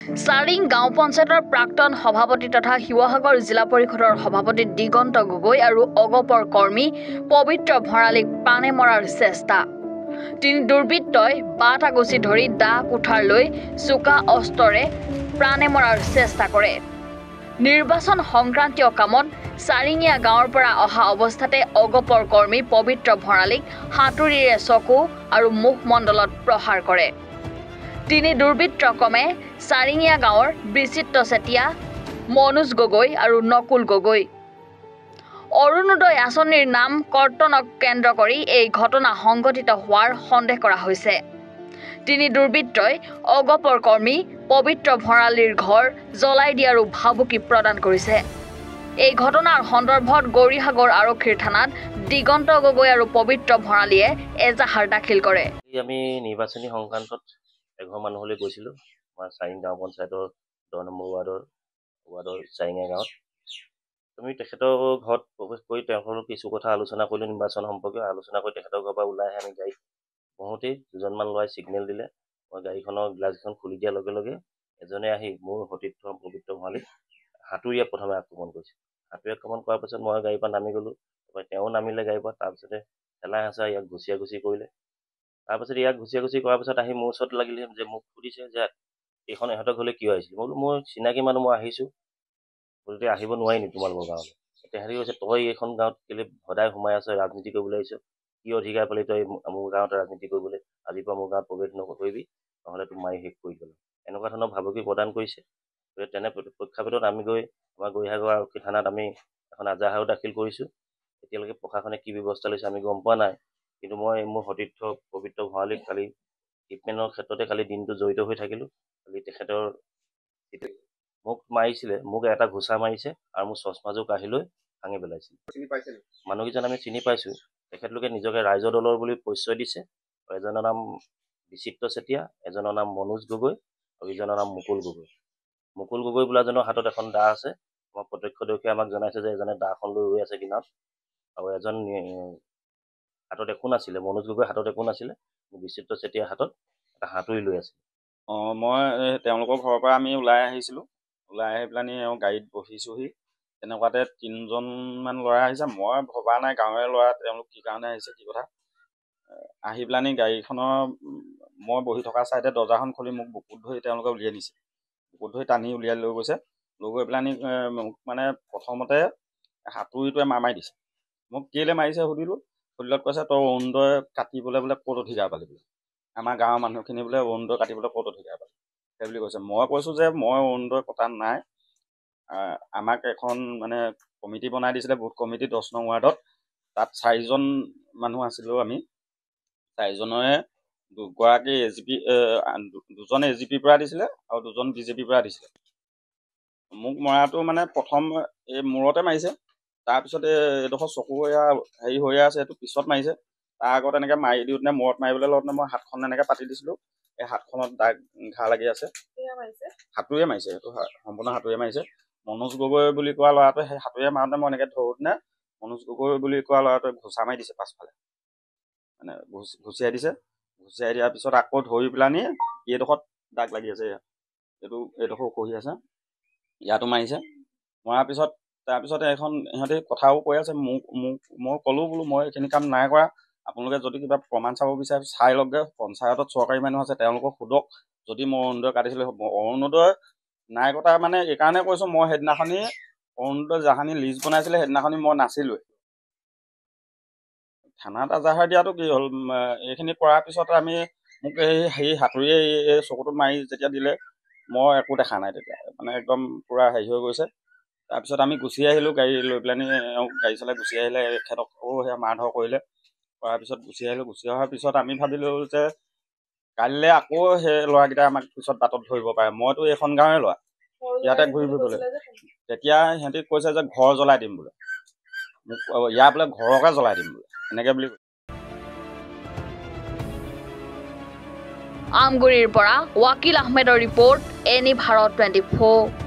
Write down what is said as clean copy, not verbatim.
সাৰিং গাঁও পঞ্চায়তৰ প্ৰাক্তন সভাপতি তথা শিৱসাগৰ জিলা পৰিষদৰ সভাপতি দিগন্ত গগৈ আৰু অগপৰ কৰ্মী পবিত্ৰ ভঁৰালীক প্ৰাণে মৰাৰ চেষ্টা। তিনি দুৰ্বৃত্তই বাট আগচি ধৰি দা কুঠাৰ লৈ চোকা অস্ত্ৰৰে প্ৰাণে মৰাৰ চেষ্টা কৰে। নিৰ্বাচন সংক্ৰান্তীয় কামত চাৰিঙীয়া গাঁৱৰ পৰা অহা অৱস্থাতে অগপৰ কৰ্মী পবিত্ৰ ভঁৰালীক হাতুৰিৰে চকু আৰু মুখমণ্ডলত প্ৰহাৰ কৰে। তিনি দুৰ্বৃত্ত ক্ৰমে চাৰিঙীয়া গাঁৱৰ বিচিত্ৰ চেতিয়া, মনোজ গগৈ আৰু নকুল গগৈ। অৰুণোদয় আঁচনিৰ নাম কৰ্তনক কেন্দ্ৰ কৰি এই ঘটনা সংঘটিত হোৱাৰ সন্দেহ কৰা হৈছে। তিনি দুৰ্বৃত্তই অগপৰ কৰ্মী পবিত্ৰ ভঁৰালীৰ ঘৰ জ্বলাই দিয়াৰো ভাবুকি প্ৰদান কৰিছে। এই ঘটনাৰ সন্দৰ্ভত গৌৰীসাগৰ আৰক্ষীৰ থানাত দিগন্ত গগৈ আৰু পবিত্ৰ ভঁৰালীয়ে এজাহাৰ দাখিল কৰে। আমি নিৰ্বাচনী সংক্ৰান্তত এঘৰ মানুহলৈ গৈছিলোঁ। আমাৰ চাৰিং গাঁও পঞ্চায়তৰ 10 নম্বৰ ৱাৰ্ডৰ চাৰিঙীয়া গাঁৱত। আমি তেখেতৰ ঘৰত প্ৰৱেশ কৰি তেওঁলোকৰ কিছু কথা আলোচনা কৰিলোঁ। নিৰ্বাচন সম্পৰ্কে আলোচনা কৰি তেখেতৰ ঘৰৰ পৰা ওলাই আহি আমি গাড়ীত বহোঁতেই দুজনমান ল'ৰাই ছিগনেল দিলে। মই গাড়ীখনৰ গ্লাছখন খুলি দিয়াৰ লগে লগে এজনে আহি মোৰ সতীৰ্থ পবিত্ৰ ভঁৰালীক হাতুৰিয়ে প্ৰথমে আক্ৰমণ কৰিছে। হাতুৰি আক্ৰমণ কৰাৰ পাছত মই গাড়ীৰ পৰা নামি গ'লোঁ। তেওঁ নামিলে গাড়ীৰ পৰা, তাৰপিছতে ঠেলা হেঁচা ইয়াক ঘুচিয়া ঘুচি কৰিলে। তাৰপাছত ইয়াক ঘুচিয়া ঘুচি কৰাৰ পাছত আহি মোৰ ওচৰত লাগিলে যে মোক সুধিছে যে এইখন ইহঁতৰ ঘৰলৈ কিয় আহিছিল। মই বোলো মোৰ চিনাকি মানুহ, মই আহিছোঁ, গতিকে আহিব নোৱাৰি নি তোমালোকৰ গাঁৱলৈ। তেহেঁতি কৈছে তই এইখন গাঁৱত কেলৈ সদায় সোমাই আছ, ৰাজনীতি কৰিবলৈ আহিছ, কি অধিকাৰ পালি তই মোৰ গাঁৱত ৰাজনীতি কৰিবলৈ, আজিৰ পৰা মোৰ গাঁৱত প্ৰৱেশ নকৰিবি, নহ'লে তোক মাৰি শেষ কৰি দিলোঁ। এনেকুৱা ধৰণৰ ভাবুকি প্ৰদান কৰিছে। গতিকে তেনে প্ৰেক্ষাপটত আমি গৈ আমাৰ গৌৰীসাগৰ আৰক্ষী থানাত আমি এখন এজাহাৰো দাখিল কৰিছোঁ। এতিয়ালৈকে প্ৰশাসনে কি ব্যৱস্থা লৈছে আমি গম পোৱা নাই। কিন্তু মই মোৰ সতীৰ্থ পবিত্ৰ ভঁৰালীক কালি ট্ৰিটমেণ্টৰ ক্ষেত্ৰতে কালি দিনটো জড়িত হৈ থাকিলোঁ। কালি তেখেতৰ মোক মাৰিছিলে, মোক এটা ঘোচা মাৰিছে আৰু মোৰ চশমাযোৰ কাঢ়ি লৈ ভাঙি পেলাইছিল। মানুহকেইজন আমি চিনি পাইছোঁ। তেখেতলোকে নিজকে ৰাইজৰ দলৰ বুলি পৰিচয় দিছে। এজনৰ নাম বিচিত্ৰ চেতিয়া, এজনৰ নাম মনোজ গগৈ আৰু ইজনৰ নাম মুকুল গগৈ। মুকুল গগৈ বোলাজনৰ হাতত এখন দা আছে। আমাৰ প্ৰত্যক্ষদৰ্শীয়ে আমাক জনাইছে যে এজনে দাখন লৈ ৰৈ আছে কিনাৰত, আৰু এজন হাতত একো নাছিলে, মনোজ গগৈৰ হাতত একো নাছিলে, বিচিত্ৰ চেতিয়াৰ হাতত এটা হাতুৰি লৈ আছিল। মই তেওঁলোকৰ ঘৰৰ পৰা আমি ওলাই আহিছিলোঁ। ওলাই আহি পেলানি গাড়ীত বহিছোঁহি। তেনেকুৱাতে 3জনমান ল'ৰা আহিছে। মই ভবা নাই গাঁৱৰে ল'ৰা, তেওঁলোক কি কাৰণে আহিছে কি কথা। আহি পেলানি গাড়ীখনৰ মই বহি থকা চাইডে দৰ্জাখন খুলি মোক বুকুত ধৰি তেওঁলোকে উলিয়াই নিছে। বুকুত ধৰি টানি উলিয়াই লৈ গৈছে। লৈ গৈ পেলানি মানে প্ৰথমতে হাতুৰিটোৱে মাৰি দিছে। মোক কেলৈ মাৰিছে সুধিলোঁ। সুধিলত কৈছে তই অৰুণোদয় কাটিবলৈ বোলে ক'ত অধিকাৰ পালি বোলে, আমাৰ গাঁৱৰ মানুহখিনি বোলে অৰুণোদয় কাটিবলৈ ক'ত অধিকাৰ পালি, সেই বুলি কৈছে। মই কৈছোঁ যে মই অৰুণোদয় কটা নাই। আমাক এখন মানে কমিটি বনাই দিছিলে, বুথ কমিটি 10 নং ৱাৰ্ডত। তাত 4জন মানুহ আছিলোঁ আমি। 4জনৰে দুজন AGPৰ পৰা দিছিলে আৰু 2জন BJPৰ পৰা দিছিলে। মোক মৰাটো মানে প্ৰথম এই মূৰতে মাৰিছে। তাৰপিছতে এইডোখৰ চকু হেৰি হৈ আছে, সেইটো পিছত মাৰিছে। তাৰ আগত এনেকৈ মাৰি দিওঁতে মূৰত মাৰিবলৈ লওঁতে মই হাতখন এনেকৈ পাতি দিছিলোঁ। এই হাতখনত ঘা লাগি আছে। হাতুৰিয়ে মাৰিছে, সেইটো সম্পূৰ্ণ হাতুৰিয়ে মাৰিছে। মনোজ গগৈ বুলি কোৱা ল'ৰাটোৱে সেই হাতুৰিয়ে মাৰোঁতে মই এনেকৈ ধৰোঁতে মনোজ গগৈ বুলি কোৱা ল'ৰাটোৱে ঘোচা মাৰি দিছে পাছফালে, মানে ঘুচিয়াই দিছে। ঘুচিয়াই দিয়াৰ পিছত আকৌ ধৰি পেলানি এইডোখৰত দাগ লাগি আছে, এইডোখৰ উখহি আছে, ইয়াতো মাৰিছে। মৰাৰ পিছত তাৰপিছতে এখন ইহঁতে কথাও কৈ আছে মই ক'লোঁ বোলো মই এইখিনি কাম নাই কৰা, আপোনালোকে যদি কিবা প্ৰমাণ চাব বিচাৰে চাই লওকগৈ, পঞ্চায়তত চৰকাৰী মানুহ আছে তেওঁলোকক সোধক যদি মই অৰুণোদয় কাটিছিলোঁ। অৰুণোদয় নাই কটা মানে এইকাৰণে কৈছোঁ, মই সেইদিনাখনি অৰুণোদয় যাহানি লিষ্ট বনাইছিলে সেইদিনাখনি মই নাছিলোঁৱে। থানাত এজাহাৰ দিয়াটো কি হ'ল, এইখিনি কৰাৰ পিছত মোক সেই হাতুৰিয়ে এই চকুটোত মাৰি যেতিয়া দিলে মই একো দেখা নাই তেতিয়া, মানে একদম পূৰা হেৰি হৈ গৈছে। তাৰপিছত আমি গুচি আহিলোঁ গাড়ী লৈ পেলানি, গাড়ী চলাই গুচি আহিলে, এখেতকো সেয়া মাৰধৰ কৰিলে। কৰাৰ পিছত গুচি আহিলোঁ। গুচি অহাৰ পিছত আমি ভাবিলোঁ যে কাইলৈ আকৌ সেই ল'ৰাকেইটাই আমাক পিছত বাটত ধৰিব পাৰে। মইতো এইখন গাঁৱৰে ল'ৰা, ইয়াতে ঘূৰি ফুৰিবলৈ। তেতিয়া সিহঁতি কৈছে যে ঘৰ জ্বলাই দিম বোলে, মোক ইয়াৰ বোলে ঘৰকে জ্বলাই দিম বোলে, এনেকৈ বুলি কৈছে। আমগুৰিৰ পৰা ৱাকিল আহমেদৰ ৰিপৰ্ট, এনি ভাৰত 24।